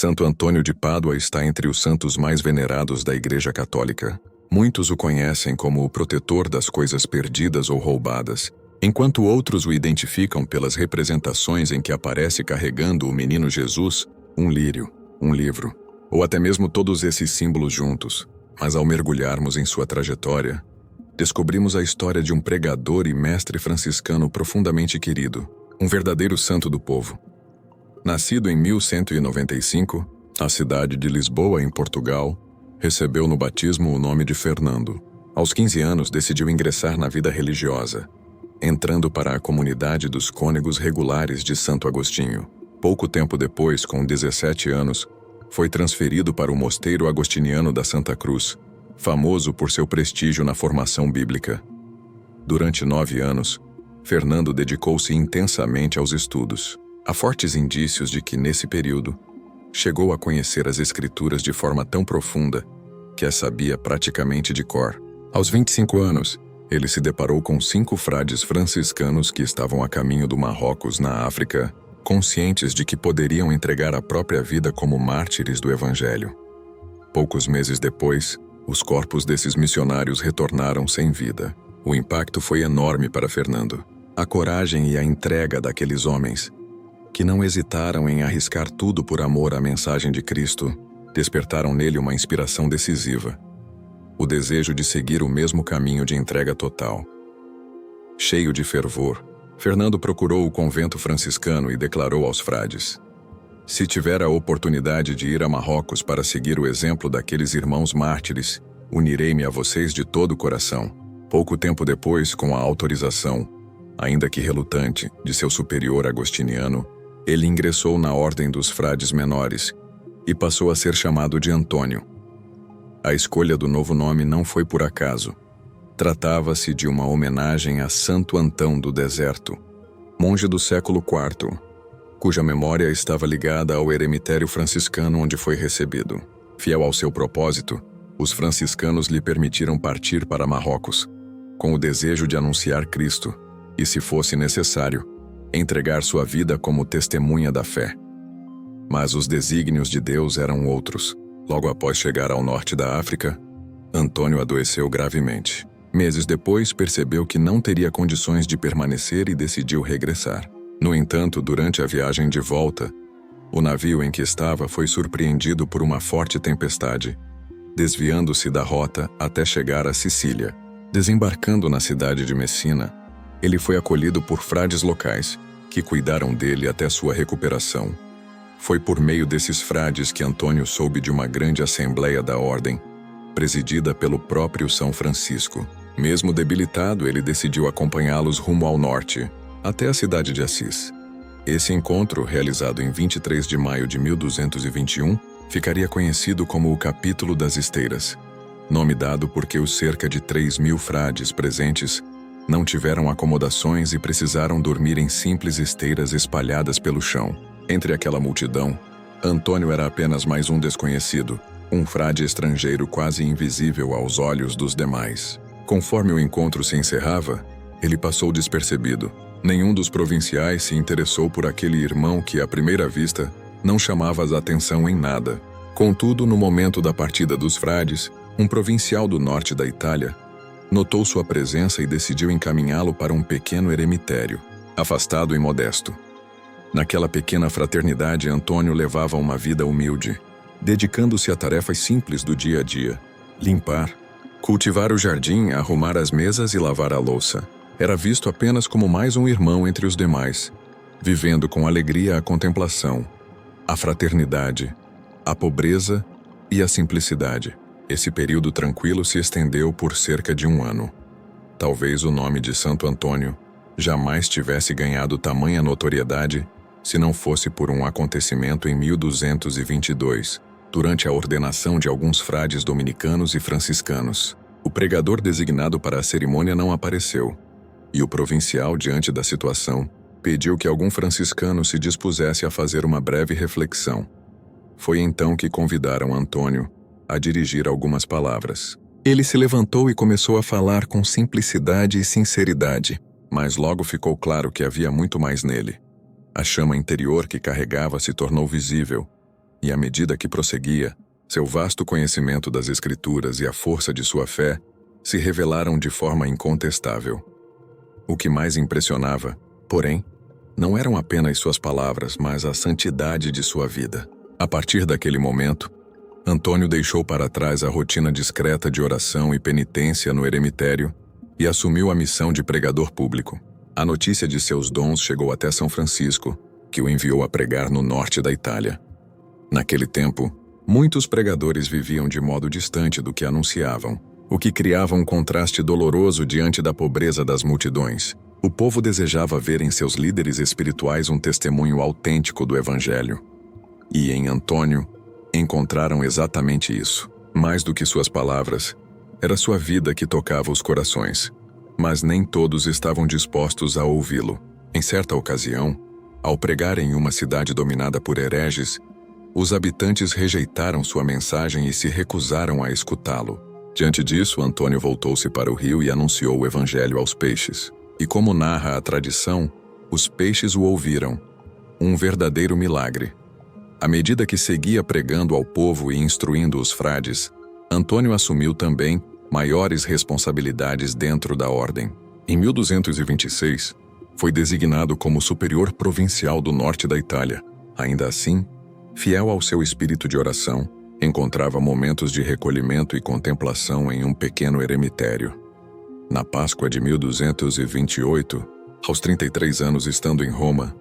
Santo Antônio de Pádua está entre os santos mais venerados da Igreja Católica. Muitos o conhecem como o protetor das coisas perdidas ou roubadas, enquanto outros o identificam pelas representações em que aparece carregando o menino Jesus, um lírio, um livro, ou até mesmo todos esses símbolos juntos. Mas ao mergulharmos em sua trajetória, descobrimos a história de um pregador e mestre franciscano profundamente querido, um verdadeiro santo do povo. Nascido em 1195, na cidade de Lisboa, em Portugal, recebeu no batismo o nome de Fernando. Aos 15 anos, decidiu ingressar na vida religiosa, entrando para a comunidade dos cônegos regulares de Santo Agostinho. Pouco tempo depois, com 17 anos, foi transferido para o Mosteiro Agostiniano da Santa Cruz, famoso por seu prestígio na formação bíblica. Durante 9 anos, Fernando dedicou-se intensamente aos estudos. Há fortes indícios de que, nesse período, chegou a conhecer as Escrituras de forma tão profunda que as sabia praticamente de cor. Aos 25 anos, ele se deparou com 5 frades franciscanos que estavam a caminho do Marrocos, na África, conscientes de que poderiam entregar a própria vida como mártires do Evangelho. Poucos meses depois, os corpos desses missionários retornaram sem vida. O impacto foi enorme para Fernando. A coragem e a entrega daqueles homens, que não hesitaram em arriscar tudo por amor à mensagem de Cristo, despertaram nele uma inspiração decisiva: o desejo de seguir o mesmo caminho de entrega total. Cheio de fervor, Fernando procurou o convento franciscano e declarou aos frades: se tiver a oportunidade de ir a Marrocos para seguir o exemplo daqueles irmãos mártires, unirei-me a vocês de todo o coração. Pouco tempo depois, com a autorização, ainda que relutante, de seu superior agostiniano, ele ingressou na ordem dos frades menores e passou a ser chamado de Antônio. A escolha do novo nome não foi por acaso. Tratava-se de uma homenagem a Santo Antão do Deserto, monge do século IV, cuja memória estava ligada ao eremitério franciscano onde foi recebido. Fiel ao seu propósito, os franciscanos lhe permitiram partir para Marrocos, com o desejo de anunciar Cristo e, se fosse necessário, entregar sua vida como testemunha da fé. Mas os desígnios de Deus eram outros. Logo após chegar ao norte da África, Antônio adoeceu gravemente. Meses depois, percebeu que não teria condições de permanecer e decidiu regressar. No entanto, durante a viagem de volta, o navio em que estava foi surpreendido por uma forte tempestade, desviando-se da rota até chegar a Sicília. Desembarcando na cidade de Messina, ele foi acolhido por frades locais, que cuidaram dele até sua recuperação. Foi por meio desses frades que Antônio soube de uma grande assembleia da ordem, presidida pelo próprio São Francisco. Mesmo debilitado, ele decidiu acompanhá-los rumo ao norte, até a cidade de Assis. Esse encontro, realizado em 23 de maio de 1221, ficaria conhecido como o Capítulo das Esteiras, nome dado porque os cerca de 3.000 frades presentes não tiveram acomodações e precisaram dormir em simples esteiras espalhadas pelo chão. Entre aquela multidão, Antônio era apenas mais um desconhecido, um frade estrangeiro quase invisível aos olhos dos demais. Conforme o encontro se encerrava, ele passou despercebido. Nenhum dos provinciais se interessou por aquele irmão que, à primeira vista, não chamava a atenção em nada. Contudo, no momento da partida dos frades, um provincial do norte da Itália notou sua presença e decidiu encaminhá-lo para um pequeno eremitério, afastado e modesto. Naquela pequena fraternidade, Antônio levava uma vida humilde, dedicando-se a tarefas simples do dia a dia: limpar, cultivar o jardim, arrumar as mesas e lavar a louça. Era visto apenas como mais um irmão entre os demais, vivendo com alegria a contemplação, a fraternidade, a pobreza e a simplicidade. Esse período tranquilo se estendeu por cerca de 1 ano. Talvez o nome de Santo Antônio jamais tivesse ganhado tamanha notoriedade se não fosse por um acontecimento em 1222, durante a ordenação de alguns frades dominicanos e franciscanos. O pregador designado para a cerimônia não apareceu, e o provincial, diante da situação, pediu que algum franciscano se dispusesse a fazer uma breve reflexão. Foi então que convidaram Antônio a dirigir algumas palavras. Ele se levantou e começou a falar com simplicidade e sinceridade, mas logo ficou claro que havia muito mais nele. A chama interior que carregava se tornou visível, E à medida que prosseguia, seu vasto conhecimento das Escrituras e a força de sua fé se revelaram de forma incontestável. O que mais impressionava, porém, não eram apenas suas palavras, mas a santidade de sua vida. A partir daquele momento, Antônio deixou para trás a rotina discreta de oração e penitência no eremitério e assumiu a missão de pregador público. A notícia de seus dons chegou até São Francisco, que o enviou a pregar no norte da Itália. Naquele tempo, muitos pregadores viviam de modo distante do que anunciavam, o que criava um contraste doloroso diante da pobreza das multidões. O povo desejava ver em seus líderes espirituais um testemunho autêntico do Evangelho. E em Antônio, encontraram exatamente isso. Mais do que suas palavras, era sua vida que tocava os corações. Mas nem todos estavam dispostos a ouvi-lo. Em certa ocasião, ao pregar em uma cidade dominada por hereges, os habitantes rejeitaram sua mensagem e se recusaram a escutá-lo. Diante disso, Antônio voltou-se para o rio e anunciou o Evangelho aos peixes. E como narra a tradição, os peixes o ouviram. Um verdadeiro milagre. À medida que seguia pregando ao povo e instruindo os frades, Antônio assumiu também maiores responsabilidades dentro da ordem. Em 1226, foi designado como superior provincial do norte da Itália. Ainda assim, fiel ao seu espírito de oração, encontrava momentos de recolhimento e contemplação em um pequeno eremitério. Na Páscoa de 1228, aos 33 anos estando em Roma,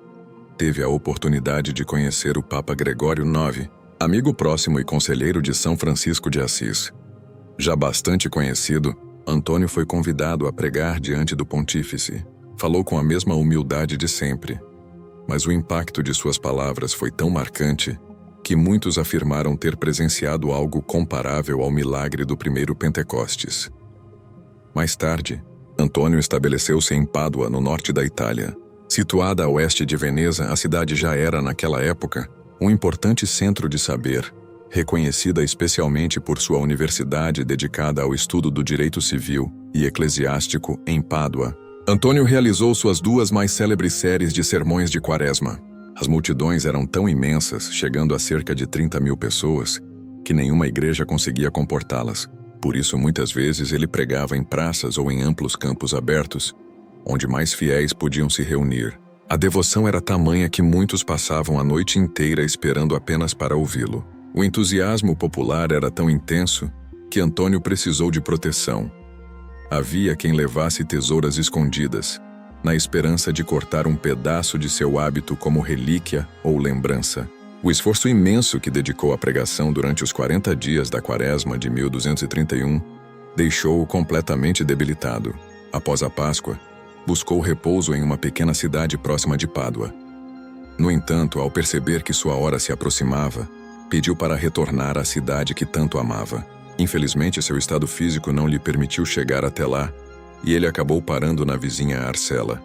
teve a oportunidade de conhecer o Papa Gregório IX, amigo próximo e conselheiro de São Francisco de Assis. Já bastante conhecido, Antônio foi convidado a pregar diante do pontífice. Falou com a mesma humildade de sempre, mas o impacto de suas palavras foi tão marcante que muitos afirmaram ter presenciado algo comparável ao milagre do primeiro Pentecostes. Mais tarde, Antônio estabeleceu-se em Pádua, no norte da Itália. Situada a oeste de Veneza, a cidade já era, naquela época, um importante centro de saber, reconhecida especialmente por sua universidade dedicada ao estudo do direito civil e eclesiástico em Pádua. Antônio realizou suas duas mais célebres séries de sermões de Quaresma. As multidões eram tão imensas, chegando a cerca de 30.000 pessoas, que nenhuma igreja conseguia comportá-las. Por isso, muitas vezes, ele pregava em praças ou em amplos campos abertos, onde mais fiéis podiam se reunir. A devoção era tamanha que muitos passavam a noite inteira esperando apenas para ouvi-lo. O entusiasmo popular era tão intenso que Antônio precisou de proteção. Havia quem levasse tesouras escondidas, na esperança de cortar um pedaço de seu hábito como relíquia ou lembrança. O esforço imenso que dedicou à pregação durante os 40 dias da Quaresma de 1231 deixou-o completamente debilitado. Após a Páscoa, buscou repouso em uma pequena cidade próxima de Pádua. No entanto, ao perceber que sua hora se aproximava, pediu para retornar à cidade que tanto amava. Infelizmente, seu estado físico não lhe permitiu chegar até lá, e ele acabou parando na vizinha Arcela.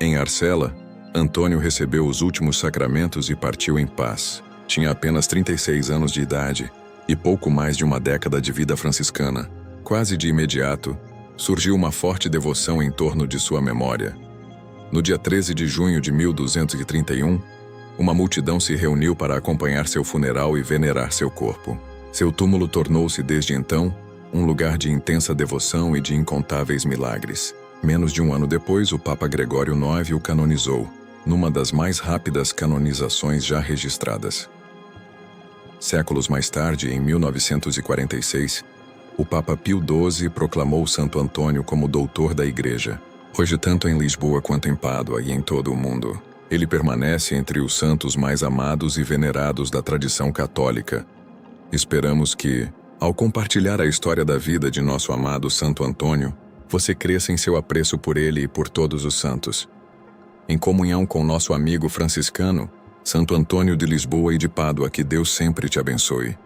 Em Arcela, Antônio recebeu os últimos sacramentos e partiu em paz. Tinha apenas 36 anos de idade e pouco mais de uma década de vida franciscana. Quase de imediato, surgiu uma forte devoção em torno de sua memória. No dia 13 de junho de 1231, uma multidão se reuniu para acompanhar seu funeral e venerar seu corpo. Seu túmulo tornou-se, desde então, um lugar de intensa devoção e de incontáveis milagres. Menos de um ano depois, o Papa Gregório IX o canonizou, numa das mais rápidas canonizações já registradas. Séculos mais tarde, em 1946, o Papa Pio XII proclamou Santo Antônio como doutor da Igreja. Hoje, tanto em Lisboa quanto em Pádua e em todo o mundo, ele permanece entre os santos mais amados e venerados da tradição católica. Esperamos que, ao compartilhar a história da vida de nosso amado Santo Antônio, você cresça em seu apreço por ele e por todos os santos. Em comunhão com nosso amigo franciscano, Santo Antônio de Lisboa e de Pádua, que Deus sempre te abençoe.